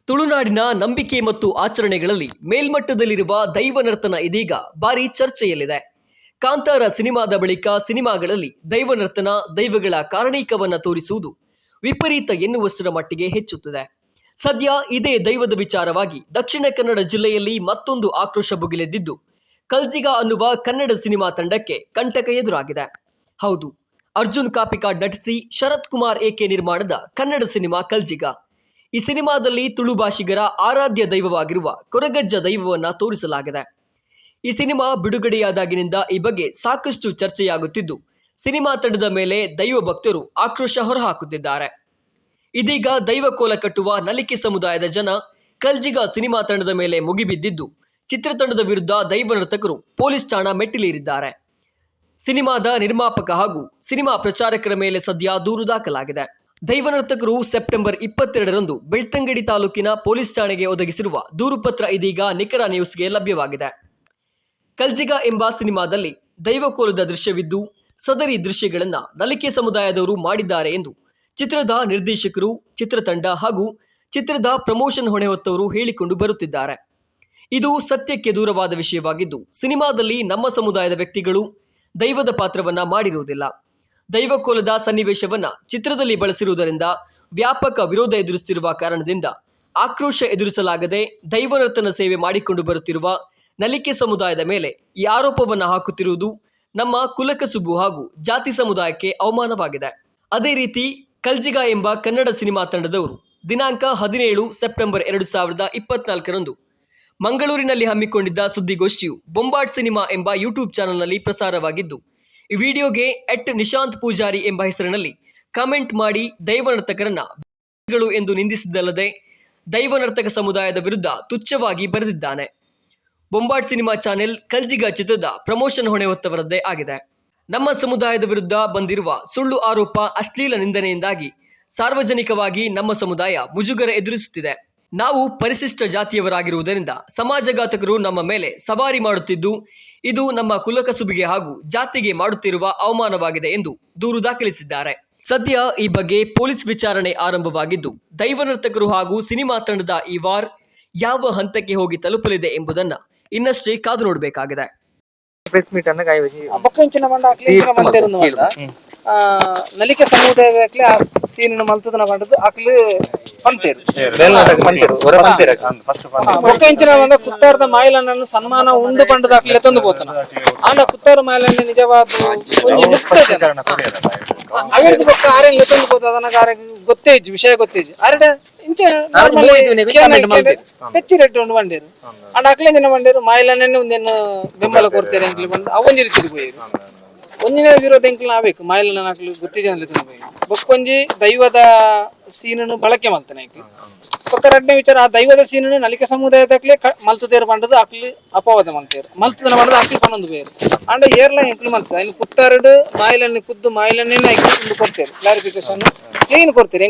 ತುಳುನಾಡಿನ ನಂಬಿಕೆ ಮತ್ತು ಆಚರಣೆಗಳಲ್ಲಿ ಮೇಲ್ಮಟ್ಟದಲ್ಲಿರುವ ದೈವನರ್ತನ ಇದೀಗ ಭಾರಿ ಚರ್ಚೆಯಲ್ಲಿದೆ. ಕಾಂತಾರ ಸಿನಿಮಾದ ಬಳಿಕ ಸಿನಿಮಾಗಳಲ್ಲಿ ದೈವನರ್ತನ, ದೈವಗಳ ಕಾರಣೀಕವನ್ನ ತೋರಿಸುವುದು ವಿಪರೀತ ಎನ್ನುವಷ್ಟರ ಮಟ್ಟಿಗೆ ಹೆಚ್ಚುತ್ತಿದೆ. ಸದ್ಯ ಇದೇ ದೈವದ ವಿಚಾರವಾಗಿ ದಕ್ಷಿಣ ಕನ್ನಡ ಜಿಲ್ಲೆಯಲ್ಲಿ ಮತ್ತೊಂದು ಆಕ್ರೋಶ ಭುಗಿಲೆದ್ದಿದ್ದು, ಕಲ್ಜಿಗ ಅನ್ನುವ ಕನ್ನಡ ಸಿನಿಮಾ ತಂಡಕ್ಕೆ ಕಂಟಕ ಎದುರಾಗಿದೆ. ಹೌದು, ಅರ್ಜುನ್ ಕಾಪಿಕಾಡ್ ನಟಿಸಿ ಶರತ್ ಕುಮಾರ್ ಏಕೆ ನಿರ್ಮಾಣದ ಕನ್ನಡ ಸಿನಿಮಾ ಕಲ್ಜಿಗ. ಈ ಸಿನಿಮಾದಲ್ಲಿ ತುಳು ಭಾಷಿಗರ ಆರಾಧ್ಯ ದೈವವಾಗಿರುವ ಕೊರಗಜ್ಜ ದೈವವನ್ನ ತೋರಿಸಲಾಗಿದೆ. ಈ ಸಿನಿಮಾ ಬಿಡುಗಡೆಯಾದಾಗಿನಿಂದ ಈ ಬಗ್ಗೆ ಸಾಕಷ್ಟು ಚರ್ಚೆಯಾಗುತ್ತಿದ್ದು, ಸಿನಿಮಾ ತಂಡದ ಮೇಲೆ ದೈವ ಭಕ್ತರು ಆಕ್ರೋಶ ಹೊರಹಾಕುತ್ತಿದ್ದಾರೆ. ಇದೀಗ ದೈವ ಕೋಲ ಕಟ್ಟುವ ನಲಿಕೆ ಸಮುದಾಯದ ಜನ ಕಲ್ಜಿಗ ಸಿನಿಮಾ ತಂಡದ ಮೇಲೆ ಮುಗಿಬಿದ್ದಿದ್ದು, ಚಿತ್ರತಂಡದ ವಿರುದ್ಧ ದೈವ ನರ್ತಕರು ಪೊಲೀಸ್ ಠಾಣಾ ಮೆಟ್ಟಿಲೇರಿದ್ದಾರೆ. ಸಿನಿಮಾದ ನಿರ್ಮಾಪಕ ಹಾಗೂ ಸಿನಿಮಾ ಪ್ರಚಾರಕರ ಮೇಲೆ ಸದ್ಯ ದೂರು ದಾಖಲಾಗಿದೆ. ದೈವನರ್ತಕರು ಸೆಪ್ಟೆಂಬರ್ 22ರಂದು ಬೆಳ್ತಂಗಡಿ ತಾಲೂಕಿನ ಪೊಲೀಸ್ ಠಾಣೆಗೆ ಒದಗಿಸಿರುವ ದೂರುಪತ್ರ ಇದೀಗ ನಿಖರ ನ್ಯೂಸ್ಗೆ ಲಭ್ಯವಾಗಿದೆ. ಕಲ್ಜಿಗ ಎಂಬ ಸಿನಿಮಾದಲ್ಲಿ ದೈವಕೋಲದ ದೃಶ್ಯವಿದ್ದು, ಸದರಿ ದೃಶ್ಯಗಳನ್ನು ನಲಿಕೆ ಸಮುದಾಯದವರು ಮಾಡಿದ್ದಾರೆ ಎಂದು ಚಿತ್ರದ ನಿರ್ದೇಶಕರು, ಚಿತ್ರತಂಡ ಹಾಗೂ ಚಿತ್ರದ ಪ್ರಮೋಷನ್ ಹೊಣೆ ಹೊತ್ತವರು ಹೇಳಿಕೊಂಡು ಬರುತ್ತಿದ್ದಾರೆ. ಇದು ಸತ್ಯಕ್ಕೆ ದೂರವಾದ ವಿಷಯವಾಗಿದ್ದು, ಸಿನಿಮಾದಲ್ಲಿ ನಮ್ಮ ಸಮುದಾಯದ ವ್ಯಕ್ತಿಗಳು ದೈವದ ಪಾತ್ರವನ್ನ ಮಾಡಿರುವುದಿಲ್ಲ. ದೈವಕೋಲದ ಸನ್ನಿವೇಶವನ್ನ ಚಿತ್ರದಲ್ಲಿ ಬಳಸಿರುವುದರಿಂದ ವ್ಯಾಪಕ ವಿರೋಧ ಎದುರಿಸುತ್ತಿರುವ ಕಾರಣದಿಂದ ಆಕ್ರೋಶ ಎದುರಿಸಲಾಗದೆ ದೈವನರ್ತನ ಸೇವೆ ಮಾಡಿಕೊಂಡು ಬರುತ್ತಿರುವ ನಲಿಕೆ ಸಮುದಾಯದ ಮೇಲೆ ಈ ಆರೋಪವನ್ನ ಹಾಕುತ್ತಿರುವುದು ನಮ್ಮ ಕುಲಕಸುಬು ಹಾಗೂ ಜಾತಿ ಸಮುದಾಯಕ್ಕೆ ಅವಮಾನವಾಗಿದೆ. ಅದೇ ರೀತಿ ಕಲ್ಜಿಗ ಎಂಬ ಕನ್ನಡ ಸಿನಿಮಾ ತಂಡದವರು ದಿನಾಂಕ 17 ಸೆಪ್ಟೆಂಬರ್ 2024ರಂದು ಮಂಗಳೂರಿನಲ್ಲಿ ಹಮ್ಮಿಕೊಂಡಿದ್ದ ಸುದ್ದಿಗೋಷ್ಠಿಯು ಬೊಂಬಾಟ್ ಸಿನಿಮಾ ಎಂಬ ಯೂಟ್ಯೂಬ್ ಚಾನೆಲ್ನಲ್ಲಿ ಪ್ರಸಾರವಾಗಿದ್ದು, ಈ ವಿಡಿಯೋಗೆ @ನಿಶಾಂತ್ ಪೂಜಾರಿ ಎಂಬ ಹೆಸರಿನಲ್ಲಿ ಕಾಮೆಂಟ್ ಮಾಡಿ ದೈವನರ್ತಕರನ್ನ ಎಂದು ನಿಂದಿಸಿದ್ದಲ್ಲದೆ ದೈವನರ್ತಕ ಸಮುದಾಯದ ವಿರುದ್ಧ ತುಚ್ಛವಾಗಿ ಬರೆದಿದ್ದಾನೆ. ಬೊಂಬಾಟ್ ಸಿನಿಮಾ ಚಾನೆಲ್ ಕಲ್ಜಿಗ ಚಿತ್ರದ ಪ್ರಮೋಷನ್ ಹೊಣೆ ಹೊತ್ತವರದ್ದೇ ಆಗಿದೆ. ನಮ್ಮ ಸಮುದಾಯದ ವಿರುದ್ಧ ಬಂದಿರುವ ಸುಳ್ಳು ಆರೋಪ, ಅಶ್ಲೀಲ ನಿಂದನೆಯಿಂದಾಗಿ ಸಾರ್ವಜನಿಕವಾಗಿ ನಮ್ಮ ಸಮುದಾಯ ಮುಜುಗರ ಎದುರಿಸುತ್ತಿದೆ. ನಾವು ಪರಿಶಿಷ್ಟ ಜಾತಿಯವರಾಗಿರುವುದರಿಂದ ಸಮಾಜಘಾತಕರು ನಮ್ಮ ಮೇಲೆ ಸವಾರಿ ಮಾಡುತ್ತಿದ್ದು, ಇದು ನಮ್ಮ ಕುಲಕಸುಬಿಗೆ ಹಾಗೂ ಜಾತಿಗೆ ಮಾಡುತ್ತಿರುವ ಅವಮಾನವಾಗಿದೆ ಎಂದು ದೂರು ದಾಖಲಿಸಿದ್ದಾರೆ. ಸದ್ಯ ಈ ಬಗ್ಗೆ ಪೊಲೀಸ್ ವಿಚಾರಣೆ ಆರಂಭವಾಗಿದ್ದು, ದೈವನರ್ತಕರು ಹಾಗೂ ಸಿನಿಮಾ ತಂಡದ ಈ ವಾರ್ ಯಾವ ಹಂತಕ್ಕೆ ಹೋಗಿ ತಲುಪಲಿದೆ ಎಂಬುದನ್ನ ಇನ್ನಷ್ಟೇ ಕಾದು ನೋಡಬೇಕಾಗಿದೆ. ಪ್ರೆಸ್ ಮೀಟ್ ಅನ್ನ ಬೊಕ್ಕಂಚಿನ ಮಂಡ ನಲಿಕೆ ಸಮುದಾಯದಾಗ್ಲಿ ಆ ಸೀನಿನ ಮಲ್ತದನ ಮಾಡಿದ್ದು ಅಕ್ಲು ಪಂತೇರು ಬೊಕ್ಕಂಚಿನ ಬಂದ ಕುತ್ತಾರದ ಮಾಯಿಲಣ್ಣನ್ನು ಸನ್ಮಾನ ಉಂಡು ಪಂಡದ ಅಕ್ಲೆ ತಂದು ಹೋತನ ಆಂಡ ಕುತ್ತಾರ ಮಾಯಿಲಣ್ಣ ನಿಜವಾದ ಅವಿರ್ದು ಬೊಕ್ಕ ಆರೆಲ್ಲ ತಂದು ಹೋದ ಅದನ್ನ ಗೊತ್ತೇಜ್ ವಿಷಯ ಗೊತ್ತೇಜ್ ಆರಡ ಇಂಚ ಹೆಚ್ಚಿ ರೆಟ್ಟು ಉಂಡು ಬಂಡೇರು ಅಂಡ ಅಕ್ಲೆ ದಿನ ಬಂಡೇರು ಮಾಯಿಲಣ್ಣನೇ ಒಂದೇನು ಬೆಂಬಲ ಕೊಡ್ತೇನೆ ಅಂಕ್ಲಿ ಬಂದು ಅವೊಂಜಿ ತಿರುಗೋಯ್ರು ಒಂದಿನ ವಿರೋಧ ಎಂಕ್ಲು ನಾಬೇಕು ಮಾಯಿಲಣ್ಣ ನಾಕ್ಲು ಗೊತ್ತಿಜನಲ್ಲ ತಂದು ಬೊಕ್ಕೊಂಜಿ ದೈವದ ಸೀನನ್ನು ಬಳಕೆ ಮಾಡ್ತಾನೆ ಪಕ್ಕ ಎರಡನೇ ವಿಚಾರ, ಆ ದೈವದ ಸೀನನ್ನು ನಲಿಕೆ ಸಮುದಾಯದಾಗ್ಲೇ ಮಲ್ತದೇರು ಬಂಡದು ಅಕ್ಲಿ ಅಪವಾದ ಮಾಡ್ತೇರು ಮಲ್ತದನ ಮಾಡಿದ ಅಕ್ಲಿ ಪನ್ನೊಂದು ಬೇರು ಅಂಡ ಏರ್ಲ ಎಂಕ್ಲು ಮಲ್ತದ ಇನ್ನು ಕುತ್ತಾರಡು ಮಾಯಿಲಣ್ಣೆ ಖುದ್ದು ಮಾಯಿಲಣ್ಣೆ ಕೊಡ್ತೇರು ಕ್ಲಾರಿಫಿಕೇಶನ್ ಕ್ಲೀನ್ ಕೊಡ್ತೇರು.